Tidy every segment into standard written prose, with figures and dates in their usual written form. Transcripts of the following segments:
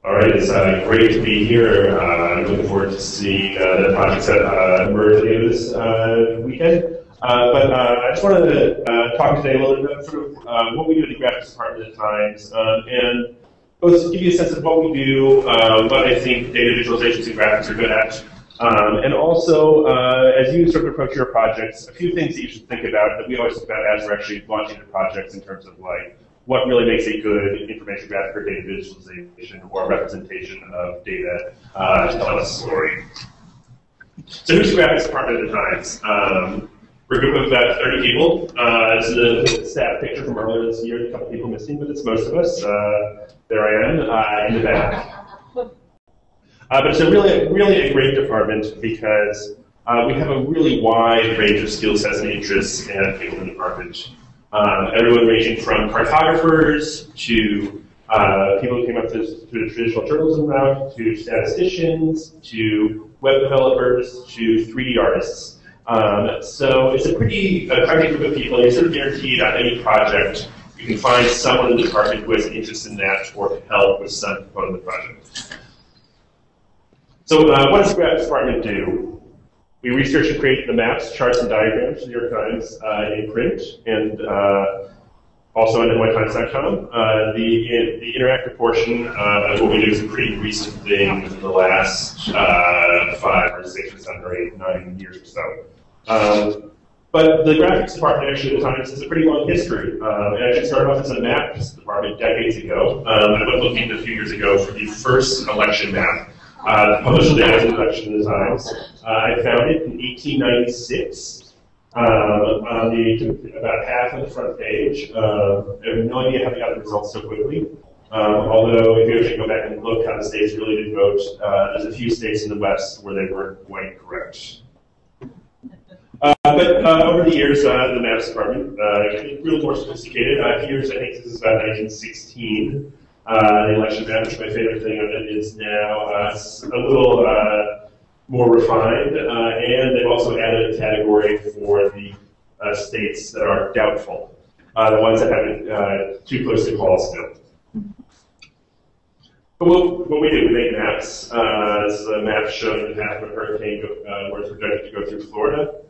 All right, it's great to be here. I'm looking forward to seeing the projects that emerge later this weekend. But I just wanted to talk today a little bit about sort of what we do at the graphics department at times, and both give you a sense of what we do, what I think data visualizations and graphics are good at, and also as you sort of approach your projects, a few things that you should think about that we always think about as we're actually launching the projects in terms of like what really makes a good information graphic or data visualization or representation of data to tell a story. So who's the graphics department at the times? We're a group of about 30 people. This is a staff picture from earlier this year. A couple people missing, but it's most of us. There I am in the back. But it's a really a great department because we have a really wide range of skill sets and interests and people in the department. Everyone ranging from cartographers to people who came up through the traditional journalism route, to statisticians, to web developers, to 3D artists. So it's a pretty eclectic group of people. You're sort of guaranteed on any project you can find someone in the department who has an interest in that or can help with some component of the project. So what does the graphics department do? We research and create the maps, charts, and diagrams for the New York Times in print and also on nytimes.com. The interactive portion of what we do is a pretty recent thing within the last 5 or 6 or 7 or 8, 9 years or so. But the graphics department actually at the Times has a pretty long history. It actually started off as a maps department decades ago. I went looking a few years ago for the first election map. Published as an election in the Times. I found it in 1896, on about half of the front page. I have no idea how they got the results so quickly. Although, if you actually go back and look how the states really did vote, there's a few states in the West where they weren't quite correct. But over the years, the maps department grew more sophisticated. Here's, I think this is about 1916. The election map, which my favorite thing of it is now a little more refined, and they've also added a category for the states that are doubtful, the ones that haven't too closely called still. But what we do, we make maps. This is a map showing the path of a hurricane where it's projected to go through Florida.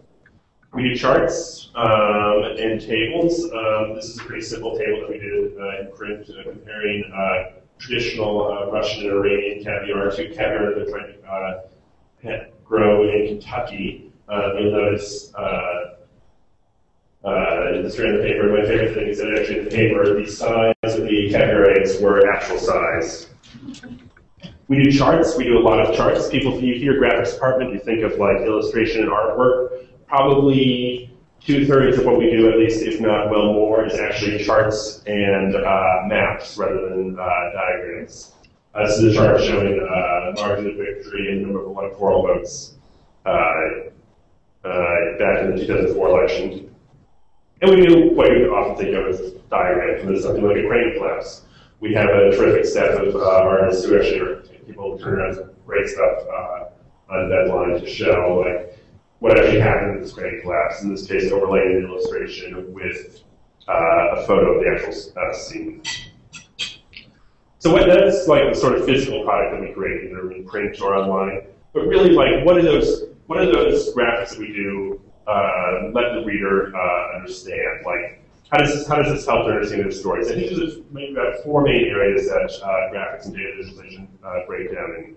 We do charts and tables. This is a pretty simple table that we did in print, comparing traditional Russian and Iranian caviar to caviar that they're trying to grow in Kentucky. You'll notice this in the paper. My favorite thing is that actually in the paper, the size of the caviar eggs were actual size. We do charts. We do a lot of charts. People, if you hear graphics department, you think of like illustration and artwork. Probably 2/3 of what we do, at least, if not well more, is actually charts and maps rather than diagrams. This is a chart showing margin of victory and number of electoral votes back in the 2004 election. And we do what you often think of as diagrams, and there's something like a crane collapse. We have a terrific staff of artists who actually are people who turn around some great stuff on deadline to show like what actually happened in this crane collapse, in this case overlaying an illustration with a photo of the actual scene. So that's like the sort of physical product that we create, either in print or online. But really, like, what are those graphics that we do let the reader understand? Like, how does this help their understanding of the stories? I think there's maybe about 4 main areas that graphics and data visualization break down in.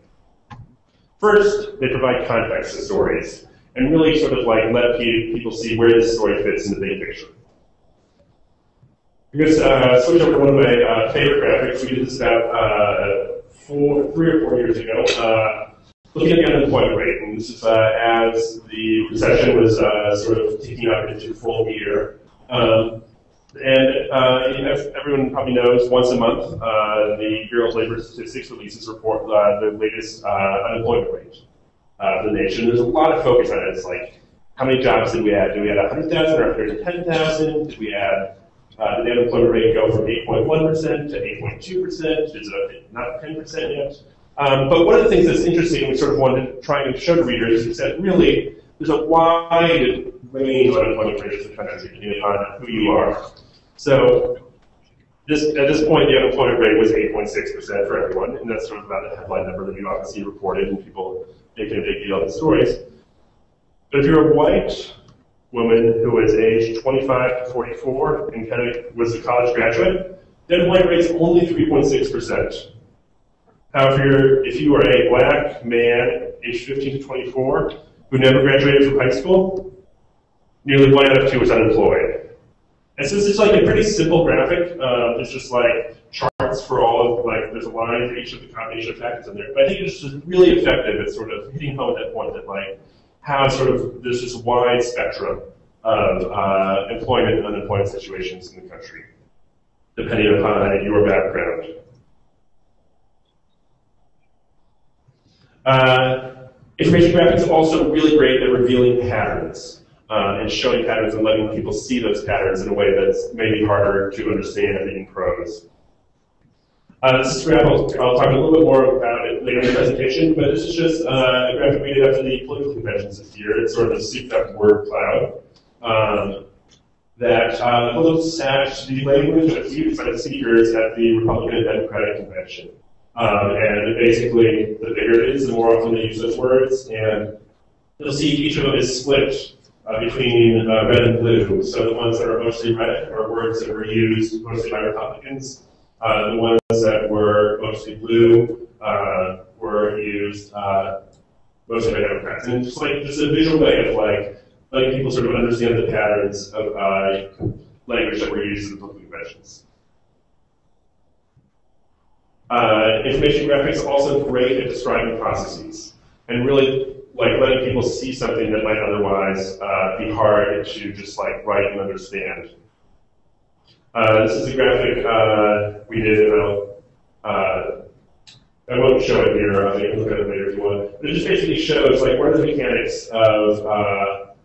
First, they provide context to stories, and really sort of like let people see where this story fits in the big picture. I'm going to switch over to one of my favorite graphics. We did this about 3 or 4 years ago, looking at the unemployment rate. And this is as the recession was sort of ticking up into full year. As everyone probably knows, once a month, the Bureau of Labor Statistics releases report the latest unemployment rate. The nation. There's a lot of focus on it. It's like, how many jobs did we add? Did we add 100,000 or 110,000? Did we add, did the unemployment rate go from 8.1% to 8.2%? Is it not 10% yet? But one of the things that's interesting, and we sort of wanted to try and show to readers, is that really there's a wide range of unemployment rates in the country, depending upon who you are. So At this point, the unemployment rate was 8.6% for everyone, and that's sort of about the headline number that you often see reported, and people making a big deal of the stories. But if you're a white woman who was aged 25 to 44 and kind of was a college graduate, the unemployment rate's only 3.6%. However, if you are a black man aged 15 to 24 who never graduated from high school, nearly 1 out of 2 is unemployed. And so this is like a pretty simple graphic. It's just like charts for all of, like, there's a line for each of the combination of factors in there. But I think it's just really effective at sort of hitting home at that point that, like, how sort of there's this wide spectrum of employment and unemployment situations in the country, depending upon your background. Information graphics are also really great at revealing patterns and showing patterns and letting people see those patterns in a way that's maybe harder to understand in prose. This is a graph I'll talk a little bit more about it later in the presentation, but this is just a graphic we did after the political conventions this year. It's sort of a souped up word cloud that looks at the language that's used by the speakers at the Republican and Democratic convention. And basically, the bigger it is, the more often they use those words, and you'll see each of them is split between red and blue. So the ones that are mostly red are words that were used mostly by Republicans. The ones that were mostly blue were used mostly by Democrats. And just like just a visual way of like letting people sort of understand the patterns of language that were used in the political conventions. Information graphics are also great at describing processes and really like letting people see something that might otherwise be hard to just like write and understand. This is a graphic we did. I won't show it here. You can look at it later if you want. But it just basically shows like what are the mechanics of a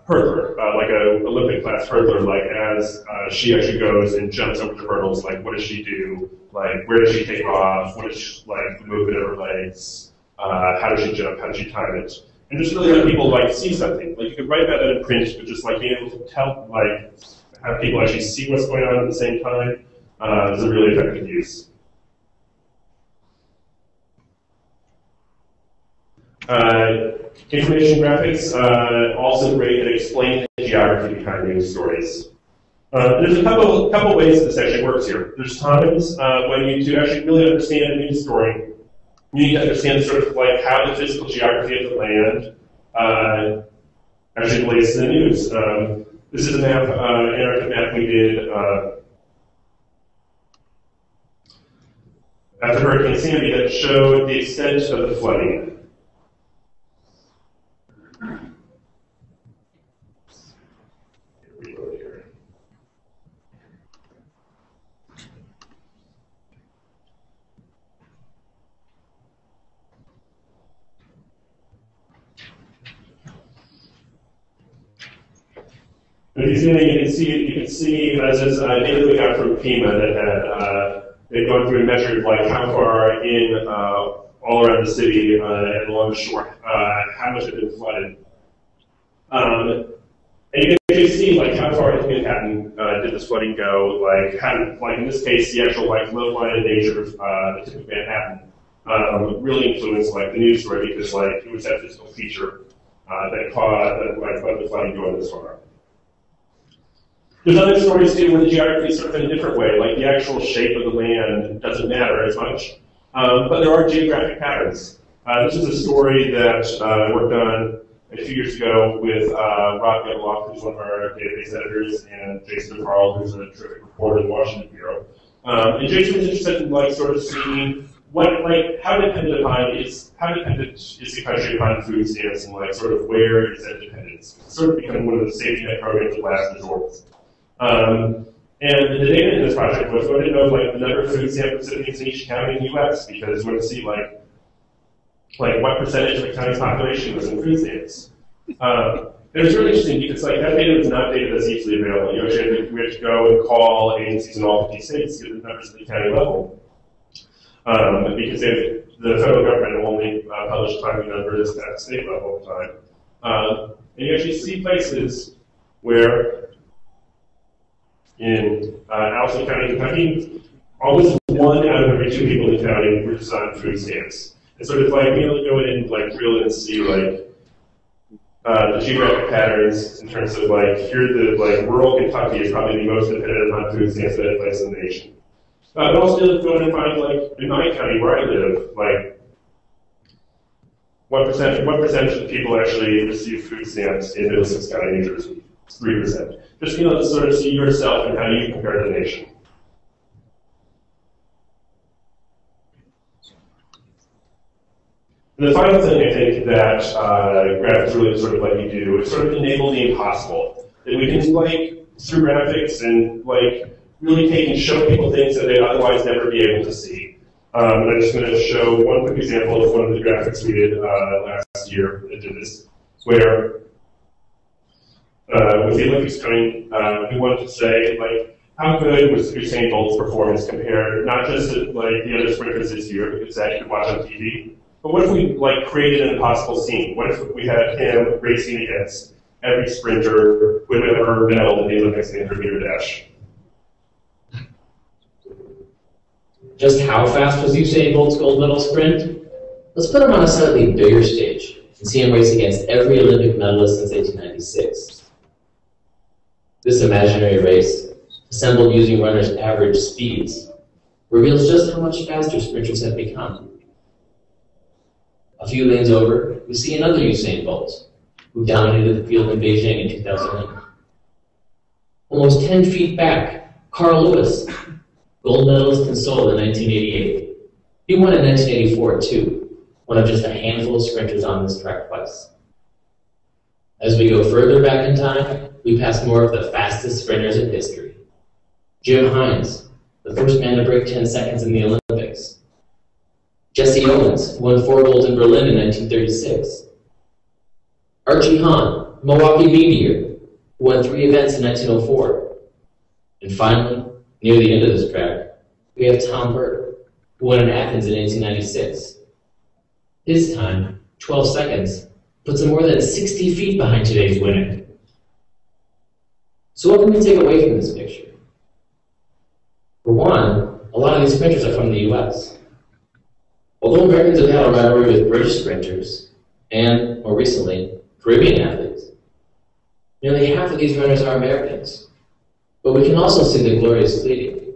hurdler, like an Olympic class hurdler. Like as she actually goes and jumps over the hurdles, like what does she do? Like where does she take off? What is she, like the movement of her legs? How does she jump? How does she time it? And just really let people like see something. Like you could write that in print, but just like being able to tell, like have people actually see what's going on at the same time is a really effective use. Information graphics also great at explaining the geography behind news stories. There's a couple ways that this actually works here. There's times when you to actually really understand a news story, you need to understand sort of like how the physical geography of the land actually relates to the news. This is a map, an interactive map we did after Hurricane Sandy that showed the extent of the flooding. If you zoom in, you can see this is data we got from FEMA that had they'd gone through and measured like how far in all around the city and along the shore how much had been flooded. And you can see like how far into Manhattan did this flooding go. Like in this case, the actual like low-lying nature of the tip of Manhattan really influenced like the news story because like it was that physical feature that caused like let the flooding go this far. There's other stories too where the geography is sort of in a different way, like the actual shape of the land doesn't matter as much, but there are geographic patterns. This is a story that I worked on a few years ago with Rob Getloff, who's one of our database editors, and Jason Carl, who's a terrific reporter in the Washington Bureau. And Jason was interested in like sort of seeing what like how dependent is the country upon food stamps and like sort of where is that dependence? It's sort of becoming one of the safety net programs of last resort. And the data in this project was we wanted to know like the number of food stamp recipients in each county in the U.S. because we wanted to see like what percentage of the county's population was in food stamps. It was really interesting because like that data was not data that's easily available. You actually we had to go and call agencies in all 50 states to get the numbers at the county level because the federal government only published timely numbers at the state level at the time. And you actually see places where in Allison County, Kentucky, almost 1 out of every 2 people in the county were just on food stamps. And sort of like, go in and like drill in and see like the geographic patterns in terms of like, here the like rural Kentucky is probably the most dependent on food stamps of any place in the nation. But also go in and find like, in my county where I live, like, what percentage of people actually receive food stamps in Middlesex County, New Jersey? It's 3%. Just, to sort of see yourself and how you compare to the nation. And the final thing I think that graphics really sort of let you do is sort of enable the impossible. That we can, like, through graphics and, like, really take and show people things that they'd otherwise never be able to see. And I'm just going to show one quick example of one of the graphics we did last year that did this, where with the Olympics coming, we wanted to say, like, how good was Usain Bolt's performance compared not just to like the other sprinters this year, because that you could watch on TV, but what if we like created an impossible scene? What if we had him racing against every sprinter who had ever medaled in the Olympics in the 100-meter dash? Just how fast was Usain Bolt's gold medal sprint? Let's put him on a slightly bigger stage and see him race against every Olympic medalist since 1896. This imaginary race, assembled using runners' average speeds, reveals just how much faster sprinters have become. A few lanes over, we see another Usain Bolt, who dominated the field in Beijing in 2008. Almost 10 feet back, Carl Lewis, gold medalist in Seoul in 1988. He won in 1984 too, one of just a handful of sprinters on this track twice. As we go further back in time, we pass more of the fastest sprinters in history. Jim Hines, the first man to break 10 seconds in the Olympics. Jesse Owens, who won 4 gold in Berlin in 1936. Archie Hahn, Milwaukee Meteor, who won 3 events in 1904. And finally, near the end of this track, we have Tom Burt, who won in Athens in 1896. His time, 12 seconds, puts him more than 60 feet behind today's winner. So what can we take away from this picture? For one, a lot of these sprinters are from the US. Although Americans have had a rivalry with British sprinters, and, more recently, Caribbean athletes, nearly half of these runners are Americans. But we can also see the glorious fleeting.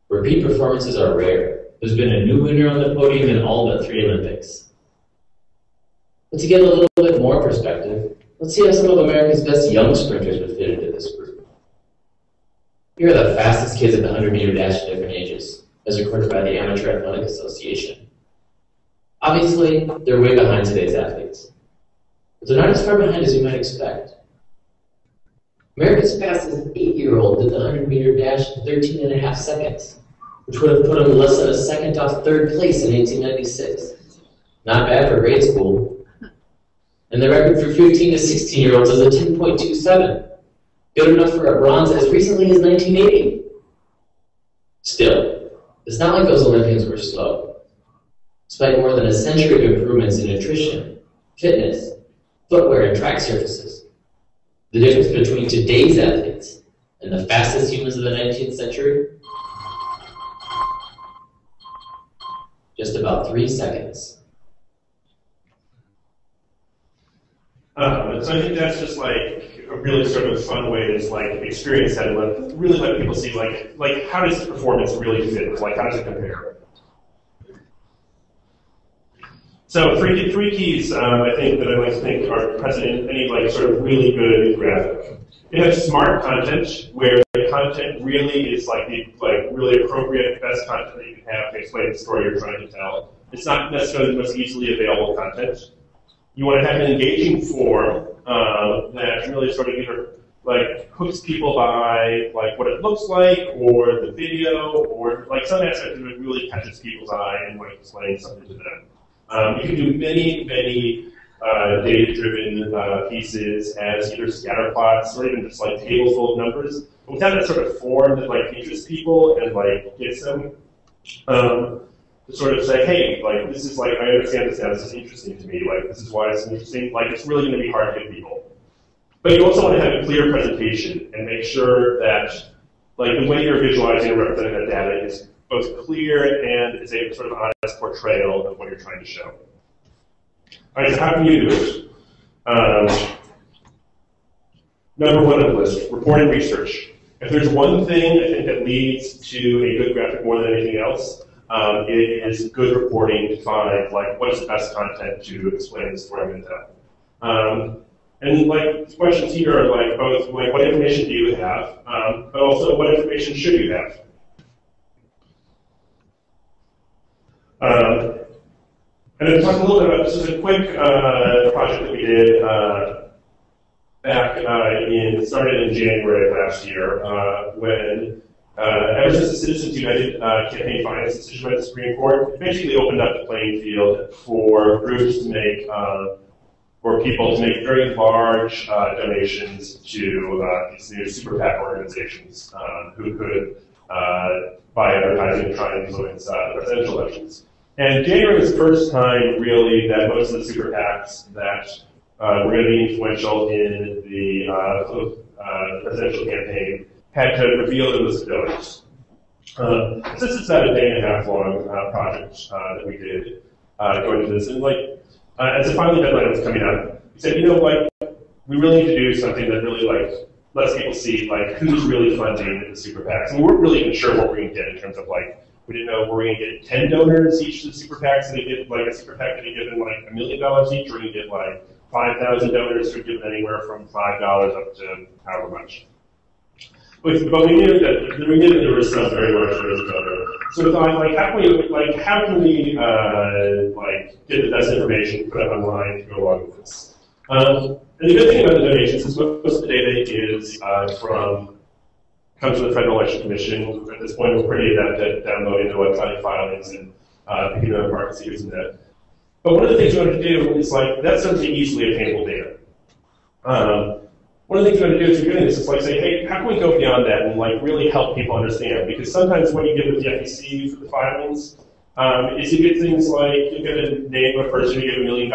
Repeat performances are rare. There's been a new winner on the podium in all but 3 Olympics. But to get a little bit more perspective, let's see how some of America's best young sprinters would fit into this group. Here are the fastest kids at the 100-meter dash at different ages, as recorded by the Amateur Athletic Association. Obviously, they're way behind today's athletes, but they're not as far behind as you might expect. America's fastest 8-year-old did the 100-meter dash in 13.5 seconds, which would have put him less than a second off 3rd place in 1896. Not bad for grade school. And the record for 15 to 16-year-olds is a 10.27. Good enough for a bronze as recently as 1980. Still, it's not like those Olympians were slow. Despite more than a century of improvements in nutrition, fitness, footwear, and track surfaces, the difference between today's athletes and the fastest humans of the 19th century? Just about 3 seconds. So I think that's just like a really sort of fun way to just like experience that and really let people see like how does the performance really fit? Like how does it compare? So three keys I think that I like to think are present in any like sort of really good graphic. You have smart content where the content really is like the really appropriate best content that you can have to explain the story you're trying to tell. It's not necessarily the most easily available content. You want to have an engaging form that really sort of either like hooks people by like what it looks like, or the video, or like some aspect that really catches people's eye and like explains something to them. You can do many data-driven pieces as either scatter plots or even just like tables full of numbers. But without that sort of form that like interests people and like gets them. To sort of say, hey, like this is like I understand this now. This is interesting to me. Like this is why it's interesting. Like it's really going to be hard to get people. But you also want to have a clear presentation and make sure that like the way you're visualizing and representing that data is both clear and is a sort of honest portrayal of what you're trying to show. All right, so how can you do it? Number one on the list, report and research. If there's one thing I think that leads to a good graphic more than anything else, it is good reporting to find like what is the best content to explain the story I'm going to tell. And like questions here are like both like what information do you have, but also what information should you have. And then talk a little bit about this is a quick project that we did back started in January of last year when ever since the Citizens United campaign finance decision by the Supreme Court, it basically opened up the playing field for groups to make, or people to make very large donations to these new super PAC organizations who could buy advertising and try and influence presidential elections. And January was the first time, really, that most of the super PACs that were going to be influential in the presidential campaign had to reveal the list of donors. This is about a day and a half long project that we did going into this. And like, as the final deadline was coming up, we said, you know what, we really need to do something that really like lets people see like who's really funding the super PACs. And we weren't really even sure what we were going to get in terms of like, we didn't know were we going to get 10 donors each to the super PACs, and they get like a super PAC that had given like $1 million each, or we get like 5,000 donors who had given anywhere from $5 up to however much. But we knew that there was some very large risk of it. So we thought, like, how can we like get the best information, put it online to go along with this? And the good thing about the donations is most of the data is comes from the Federal Election Commission. At this point, we're pretty adept at downloading the electronic filings and picking them apart and using that. But one of the things we wanted to do is like that's certainly easily obtainable data. One of the things we want to do as we're doing this is like say, hey, how can we go beyond that and like really help people understand? Because sometimes when you get with the FEC for the filings, is you get things like you get a name of a person who gave $1 million,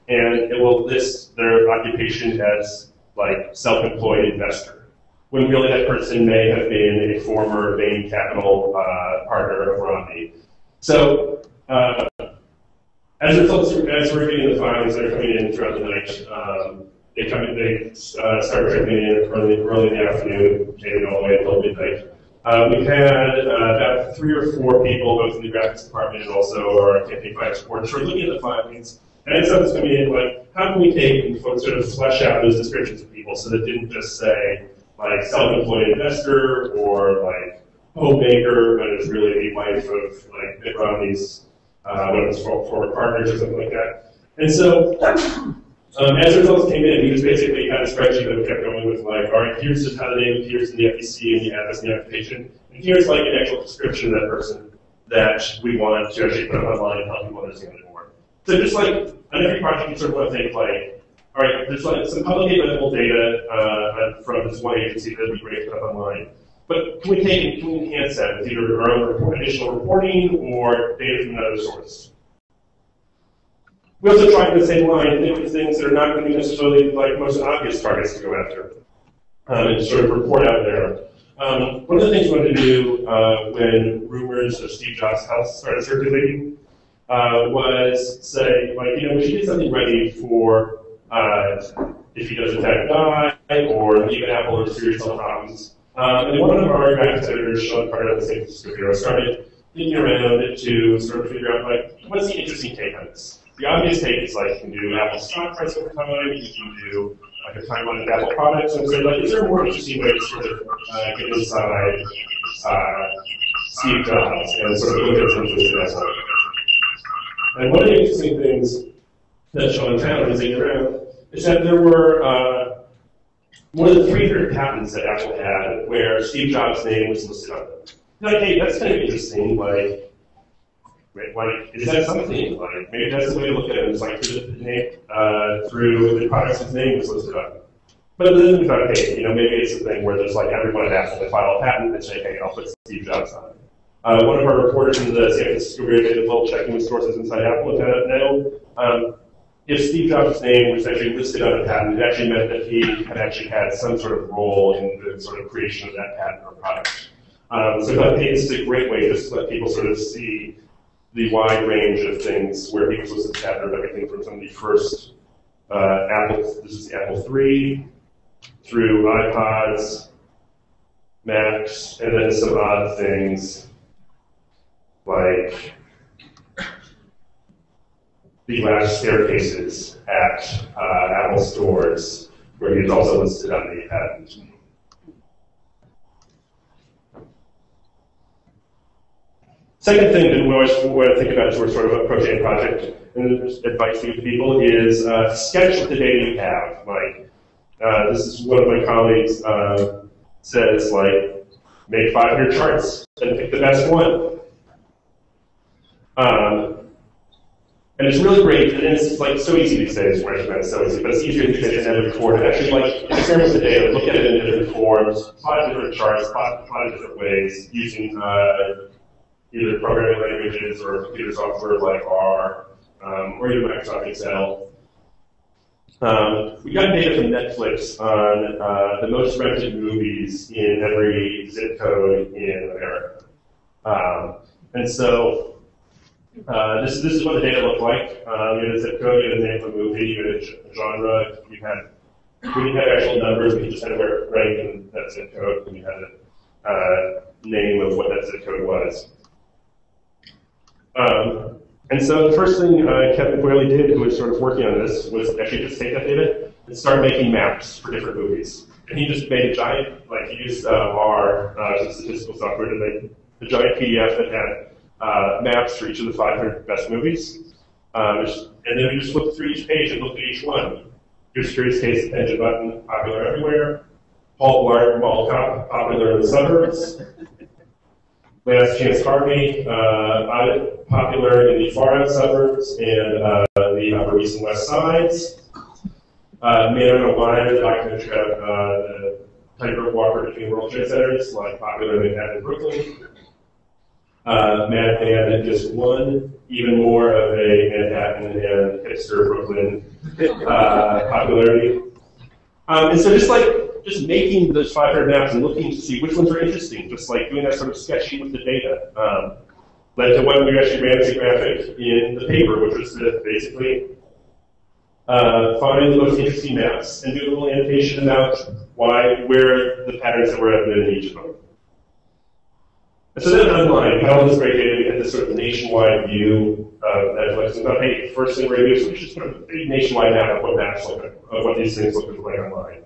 and it will list their occupation as like self-employed investor, when really that person may have been a former Bain Capital partner of Romney. So as a result, as we're getting the filings that are coming in throughout the night, they start trickling in early in the afternoon, maybe all the way until midnight. We've had about 3 or 4 people, both in the graphics department and also our campaign finance reporters, who are looking at the filings. And stuff is coming in like, how can we take and sort of flesh out those descriptions of people so that it didn't just say like self-employed investor or like homemaker, but it's really the wife of like Mitt Romney's one of his former partners or something like that. And so as the results came in, we just basically had a spreadsheet that we kept going with like, all right, here's just how the name appears in the FEC and the address and the application, and here's like an actual description of that person that we want to actually put up online and help people understand it more. So just like on every project, you sort of want to think like, all right, there's like some publicly available data from this one agency that would be great to put up online. But can we enhance that with either our own additional reporting or data from another source? We also try in the same line think of things that are not going to be necessarily like most obvious targets to go after, and sort of report out there. One of the things we wanted to do when rumors of Steve Jobs' health started circulating was say, like, you know, we should get something ready for if he does in fact die or leave Apple or serious health problems. And one of our graphics editors, Sean Carter at the San Francisco Bureau, started thinking around it to sort of figure out, like, what's the interesting take on this? The obvious take is, like, you can do Apple stock price over time, you can do, like, a timeline of Apple products, and so, like, is there a more interesting way to sort of get inside Steve Jobs and sort of look at some of this? And one of the interesting things that Sean found as he around is that there were more than 300 patents that Apple had where Steve Jobs' name was listed on them. Like, hey, that's kind of interesting. Like, is that something? Like, maybe that's the way to look at it. It's like through the products his name was listed on. But then we thought, okay, you know, maybe it's a thing where there's like everyone at Apple that file a patent and say, hey, I'll put Steve Jobs on it. One of our reporters in the San Francisco Bureau did a little checking with sources inside Apple and found out no. if Steve Jobs' name was actually listed on a patent, it actually meant that he had actually had some sort of role in the sort of creation of that patent or product. So I think this is a great way just to let people sort of see the wide range of things where he was listed patent of everything from some of the first Apple, this is the Apple III, through iPods, Macs, and then some odd things like the glass staircases at Apple stores, where he was also listed on the patent. Second thing that we always want to think about as we're sort of approaching a project, and advice to give people is sketch what the data you have. Like, this is one of my colleagues says, like, make 500 charts and pick the best one. And it's really great, and it's like so easy these days, where it's so easy, but it's easier these days than ever before to actually like experiment with the data, look at it in different forms, plot different charts, plot different ways, using either programming languages or computer software like R, or even Microsoft Excel. We got data from Netflix on the most rented movies in every zip code in America. And so this is what the data looked like. You had a zip code, you had a name of a movie, you had a genre, we didn't have actual numbers, we just had a rank in that zip code, and you had a name of what that zip code was. And so the first thing Kevin Boyle did, who was sort of working on this, was actually just take that data and start making maps for different movies. And he just made a giant, like he used R, statistical software, to make a giant PDF that had maps for each of the 500 best movies. And then we just flipped through each page and looked at each one. Here's Curious Case, Engine Button, popular everywhere. Paul Blart Mall Cop, popular in the suburbs. Last Chance Harvey, popular in the far out suburbs and the Upper East and West Sides. Man on a Line, the documentary about the tightrope walker between World Trade Centers, like popular in Manhattan and Brooklyn. Madman had just one, even more of a Manhattan and hipster Brooklyn popularity. And so just making those 500 maps and looking to see which ones are interesting, just like doing that sort of sketching with the data, led to when we actually ran as a graphic in the paper, which was to basically find the most interesting maps and do a little annotation about where the patterns that were evident in each of them. And so then online, we had all this great data, we had this sort of nationwide view of Netflix, and thought, hey, first thing we're going to do is we should just put a big nationwide map of what maps look like, of what these things look like online.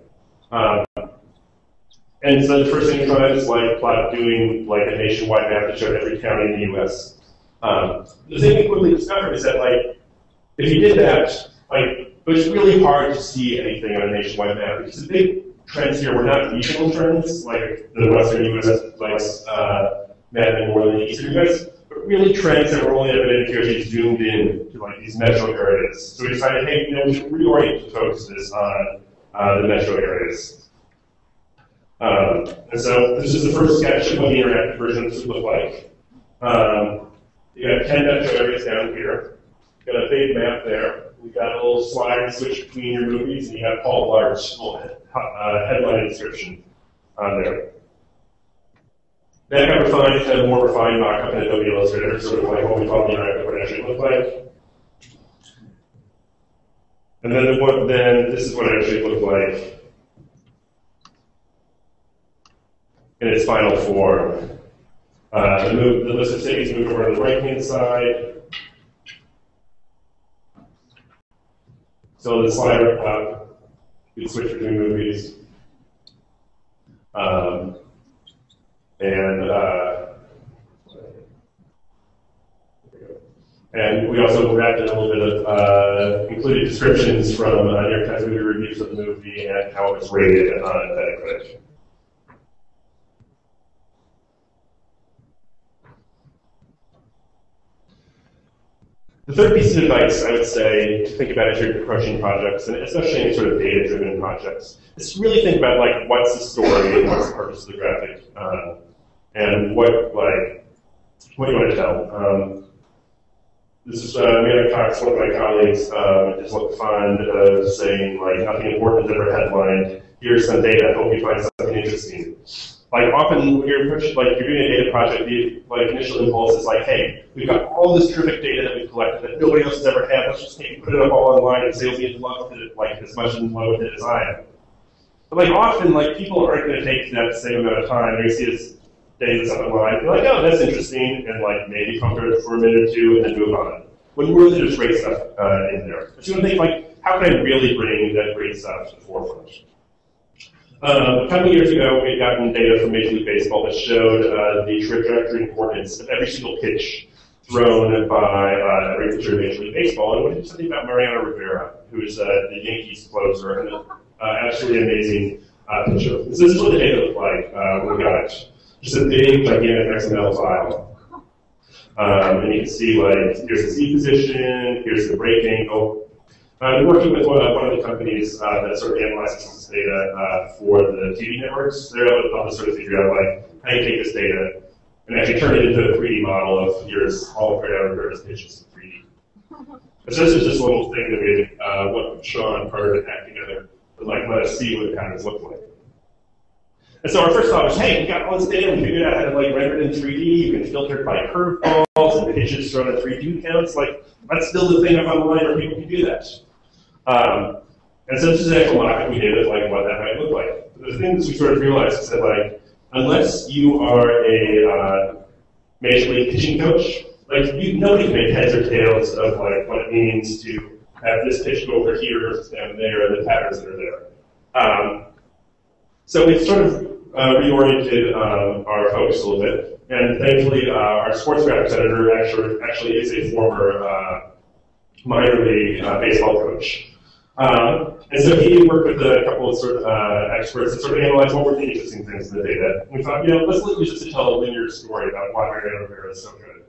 And so the first thing we tried is like doing like a nationwide map that showed every county in the U.S. The thing we quickly discovered is that like if you did that, like it was really hard to see anything on a nationwide map because the big trends here were not regional trends like the Western U.S. likes Madden more than the Eastern U.S., but really trends that were only evident if you actually zoomed in to like these metro areas. So we decided, hey, we should reorient the focus on the metro areas. And so this is the first sketch of what the interactive version of this would look like. You got 10 metro areas down here. You've got a big map there. We've got a little slider switch between your movies, and you have Paul Blart's little headline description on there. That got refined to a more refined mock-up in Adobe Illustrator, sort of like what we thought the interactive would actually look like. And then this is what it actually looked like in its final form. The list of cities moved over on the right-hand side. So the slider up, you can switch between movies. And we also wrapped in a little bit of included descriptions from New York Times movie reviews of the movie and how it was rated on Metacritic. The third piece of advice I would say to think about as you're approaching projects, and especially in sort of data-driven projects, is to really think about like what's the story and what's the purpose of the graphic, and what you want to tell. This is, we had a talk with one of my colleagues, just looked fun, saying, like, nothing important is ever headlined. Here's some data, hope you find something interesting. Like, often when you're doing a data project, the initial impulse is like, hey, we've got all this terrific data that we've collected that nobody else has ever had. Let's just put it up all online and say you'll love it as much in love with it as I am. But often, people aren't going to take that same amount of time. They see this data that's up online, they're like, oh, that's interesting, and maybe pump it for a minute or two and then move on. When really there's great stuff in there. But you want to think, how can I really bring that great stuff to the forefront? A couple of years ago, we had gotten data from Major League Baseball that showed the trajectory and coordinates of every single pitch thrown by every pitcher in Major League Baseball. And we did something about Mariano Rivera, who is the Yankees closer and an absolutely amazing pitcher. This is what the data looked like when we got it. Just a big, gigantic XML file. And you can see, here's the Z position, here's the break angle. I'm working with one of the companies that sort of analyzes this data for the TV networks. They're able to help us sort of figure out, how you take this data and actually turn it into a 3D model of here's all of Rivera's pitches in 3D. So this is just a little thing that we what Sean part of it hacked together to let us see what it kind of looked like. And so our first thought was, hey, we got all this data, we figured out how to render it in 3D, you can filter it by curveballs and pitches thrown at 3D counts. Let's build a thing up online where people can do that. And so this is an actual mock-up we did of what that might look like. But the things we sort of realized is that unless you are a major league pitching coach, nobody can make heads or tails of what it means to have this pitch go over here versus down there and the patterns that are there. So we've sort of reoriented our focus a little bit, and thankfully our sports graphics editor actually is a former minor league baseball coach. And so he worked with a couple of experts to sort of analyze what were the interesting things in the data. And we thought, let's use this to tell a linear story about why Mariano Rivera is so good.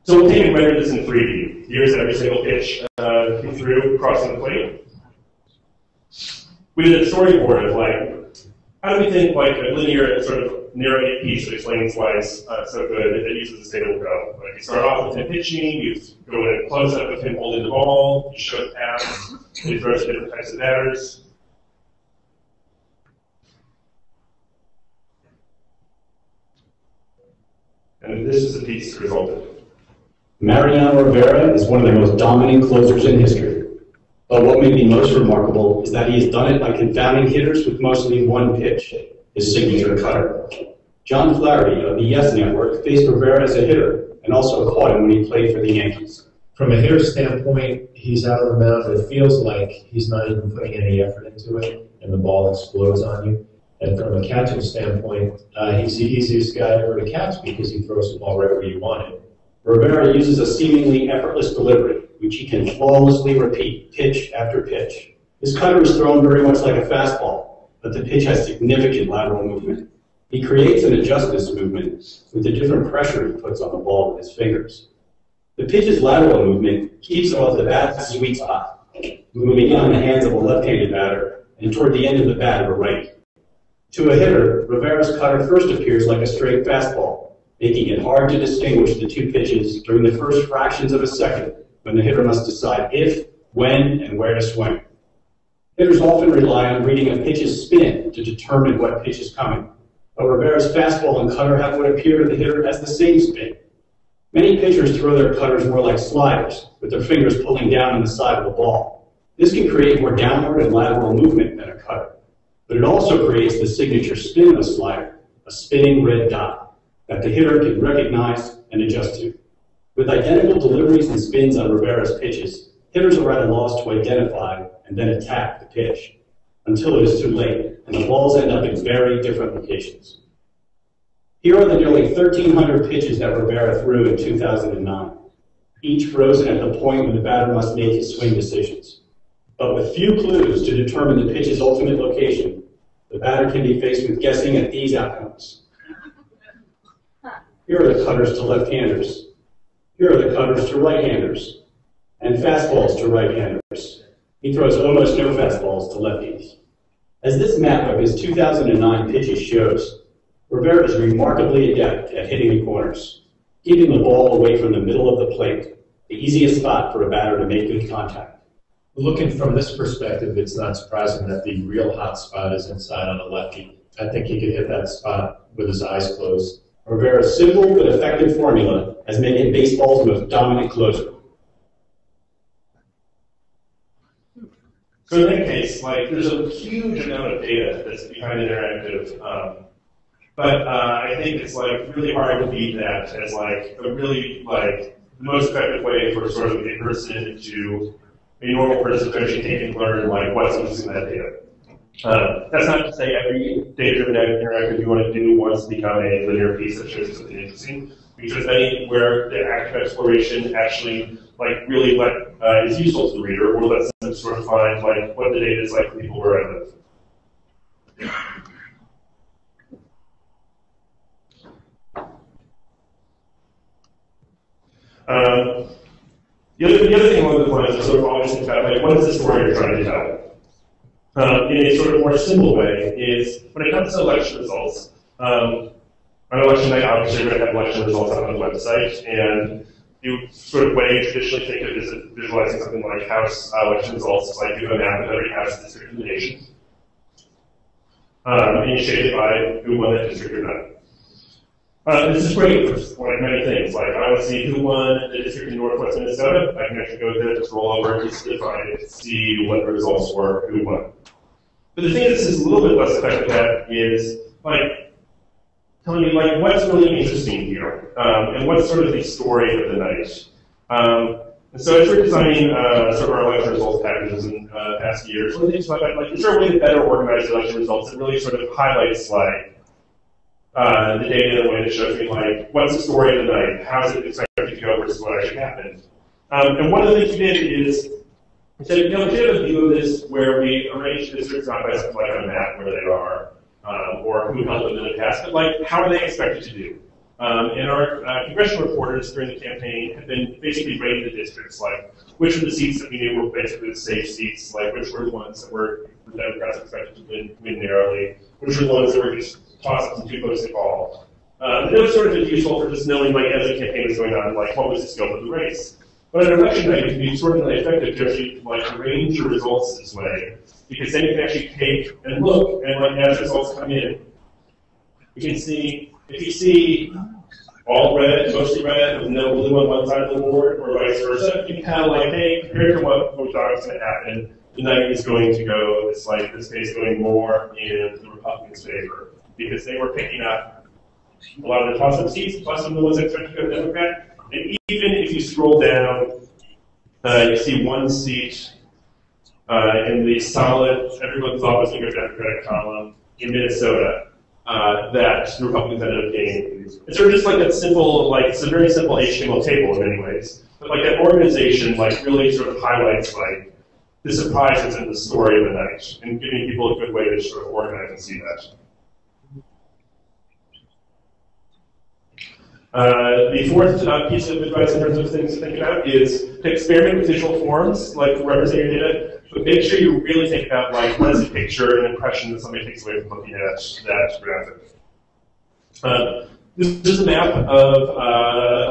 So we'll take and render this in 3D. Here's every single pitch he threw crossing the plate. We did a storyboard of how do we think a linear sort of narrative piece that explains why it's so good that uses this data will go. You start off with him pitching, you go in and close up with him holding the ball, you show it pass, you throw to different types of batters. And this is the piece that resulted. Mariano Rivera is one of the most dominant closers in history. But what may be most remarkable is that he has done it by confounding hitters with mostly one pitch, his signature cutter. John Flaherty of the Yes Network faced Rivera as a hitter and also caught him when he played for the Yankees. From a hitter standpoint, he's out of the mound. It feels like he's not even putting any effort into it, and the ball explodes on you. And from a catching standpoint, he's the easiest guy ever to catch because he throws the ball right where you want it. Rivera uses a seemingly effortless delivery, which he can flawlessly repeat pitch after pitch. His cutter is thrown very much like a fastball, but the pitch has significant lateral movement. He creates and adjusts this movement with the different pressure he puts on the ball with his fingers. The pitch's lateral movement keeps him off the bat's sweet spot, moving down the hands of a left-handed batter and toward the end of the bat of a righty. To a hitter, Rivera's cutter first appears like a straight fastball, making it hard to distinguish the two pitches during the first fractions of a second when the hitter must decide if, when, and where to swing. Hitters often rely on reading a pitch's spin to determine what pitch is coming, but Rivera's fastball and cutter have what appear to the hitter as the same spin. Many pitchers throw their cutters more like sliders, with their fingers pulling down on the side of the ball. This can create more downward and lateral movement than a cutter, but it also creates the signature spin of a slider, a spinning red dot that the hitter can recognize and adjust to. With identical deliveries and spins on Rivera's pitches, hitters are at a loss to identify and then attack the pitch until it is too late, and the balls end up in very different locations. Here are the nearly 1,300 pitches that Rivera threw in 2009, each frozen at the point when the batter must make his swing decisions. But with few clues to determine the pitch's ultimate location, the batter can be faced with guessing at these outcomes. Here are the cutters to left-handers. Here are the cutters to right-handers. And fastballs to right-handers. He throws almost no fastballs to lefties. As this map of his 2009 pitches shows, Rivera is remarkably adept at hitting the corners. keeping the ball away from the middle of the plate, the easiest spot for a batter to make good contact. Looking from this perspective, it's not surprising that the real hot spot is inside on a lefty. I think he could hit that spot with his eyes closed. Rivera's simple but effective formula has made him baseball's most dominant closer. So in that case, like, there's a huge amount of data that's behind interactive, but I think it's like really hard to beat that as like a really like the most effective way for sort of a person to a normal person to actually take and learn like what's using that data. That's not to say every data-driven interactive you want to do wants to become a linear piece that shows you something interesting, because any where the active exploration actually like really is useful to the reader, or lets them sort of find like what the data is like for people where I live. The other thing along those lines is sort of always think about like what is the story you're trying to tell? In a sort of more simple way is when it comes to election results. On election night, obviously, we're going to have election results on the website, and the sort of way you traditionally think of it is visualizing something like House election results, like you have a map of every House district in the nation, and you shade it by who won that district or not. This is great for like many things. Like I want to see who won the district in Northwest Minnesota. I can actually go there, just roll over and just find it, see what the results were, who won. But the thing this is a little bit less effective at is like telling me like what's really interesting here, and what's sort of the story of the night. And so as we're designing sort of our election results packages in past years, one of the things about like is there a way to better organize election results that really sort of highlights like the data in a way that shows me like what's the story of the night, how is it expected to go versus what actually happened. And one of the things we did is we said, you know, we did have a view of this where we arranged districts not by something like on a map where they are, or who held them in the past, but like how are they expected to do? And our congressional reporters during the campaign have been basically rating the districts, like which were the seats that we knew were basically the safe seats, like which were the ones that were the Democrats expected to win narrowly, which were the ones that were just tossed up to 2 votes to call. And it was sort of useful for just knowing, like, as the campaign was going on, like, what was the scope of the race. But on election night, it can be extraordinarily effective to actually, like, arrange your results this way, because then you can actually take and look, and, like, as results come in, you can see, if you see all red, mostly red, with no blue on one side of the board, or vice versa, you can kind of, like, hey, compared to what we thought was going to happen, the night is going to go, it's like, this day is going more in the Republicans' favor, because they were picking up a lot of the toss-up seats, plus some of the ones expected to go Democrat. And even if you scroll down, you see one seat in the solid, everyone thought was going to go Democratic column in Minnesota that the Republicans ended up gaining. It's sort of just like that simple, like it's a very simple HTML table in many ways, but like that organization like really sort of highlights like the surprises in the story of the night and giving people a good way to sort of organize and see that. The fourth piece of advice in terms of things to think about is to experiment with visual forms, like represent your data, but make sure you really think about like what is a picture and impression that somebody takes away from looking at that graphic. This is a map of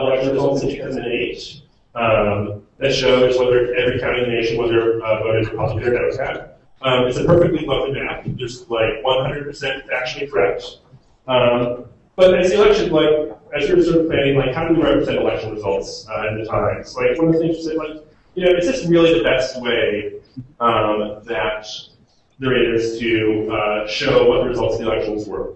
election results in 2008 that shows whether every county in the nation whether voted Republican or Democrat. It's a perfectly loaded map, just like 100% actually correct. But as the election, like, as you're sort of planning, like, how do we represent election results in the times? Like, one of the things you said, like, you know, is this really the best way that there is to show what the results of the elections were?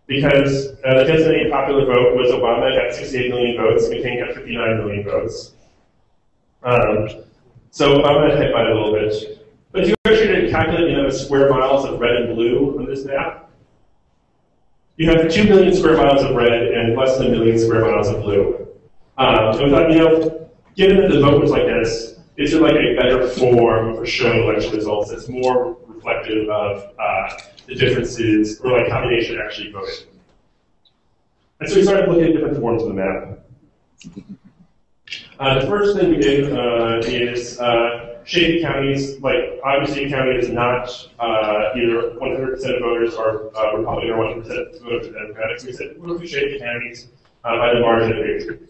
Because the 2008 popular vote was Obama got 68 million votes, McCain got 59 million votes. So Obama hit by a little bit. But if you actually calculate the square miles of red and blue on this map, you have 2 million square miles of red and less than 1 million square miles of blue. So we thought, you know, given that the vote was like this, is there like a better form for showing election results that's more reflective of the differences or like how the nation actually voted? And so we started looking at different forms of the map. The first thing we did is shaded counties. Like, obviously, a county is not either 100% of voters are Republican or 100% voters are Democratic. So we said, what if we shaded counties by the margin of victory.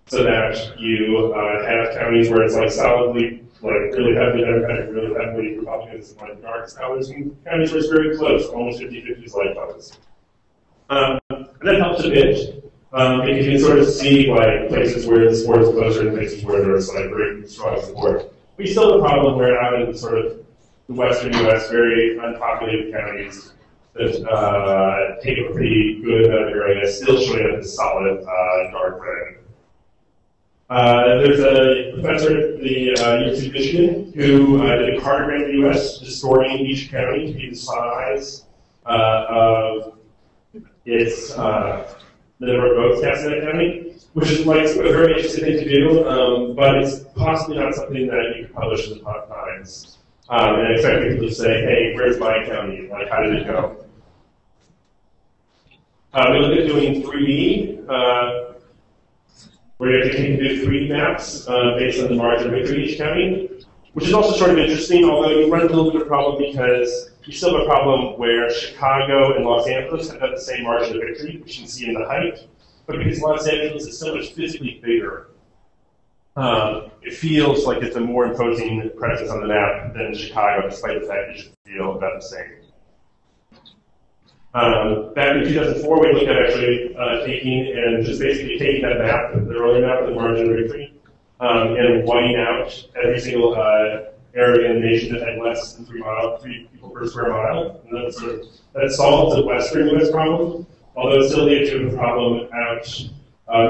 So that you have counties where it's like solidly, like really heavily Democratic, really heavily Republicans, like dark counties, and counties where it's very close, almost 50-50 like votes. And that helps a bit, because you can sort of see like places where the support is closer and places where there's like very strong support. We still have a problem where out in sort of the western U.S., very unpopulated counties that take a pretty good amount of area, still showing up as solid dark red. There's a professor at the University of Michigan who did a cartogram of the U.S., distorting each county to be the size of its the number of votes cast in that county, which is like a very interesting thing to do, but it's possibly not something that you can publish in the top times. And expect people to say, hey, where's my county? Like, how did it go? We look at doing 3D. Where you can do 3D maps based on the margin of victory in each county, which is also sort of interesting, although you run into a little bit of a problem because you still have a problem where Chicago and Los Angeles have the same margin of victory, which you can see in the height, but because Los Angeles is so much physically bigger, it feels like it's a more imposing presence on the map than Chicago, despite the fact that it should feel about the same. Back in 2004, we looked at actually basically taking that map, the early map of the margin of victory, and whiting out every single area in the nation that had less than 3 people per square mile. And that solves the western U.S. problem, although it still leads to a problem out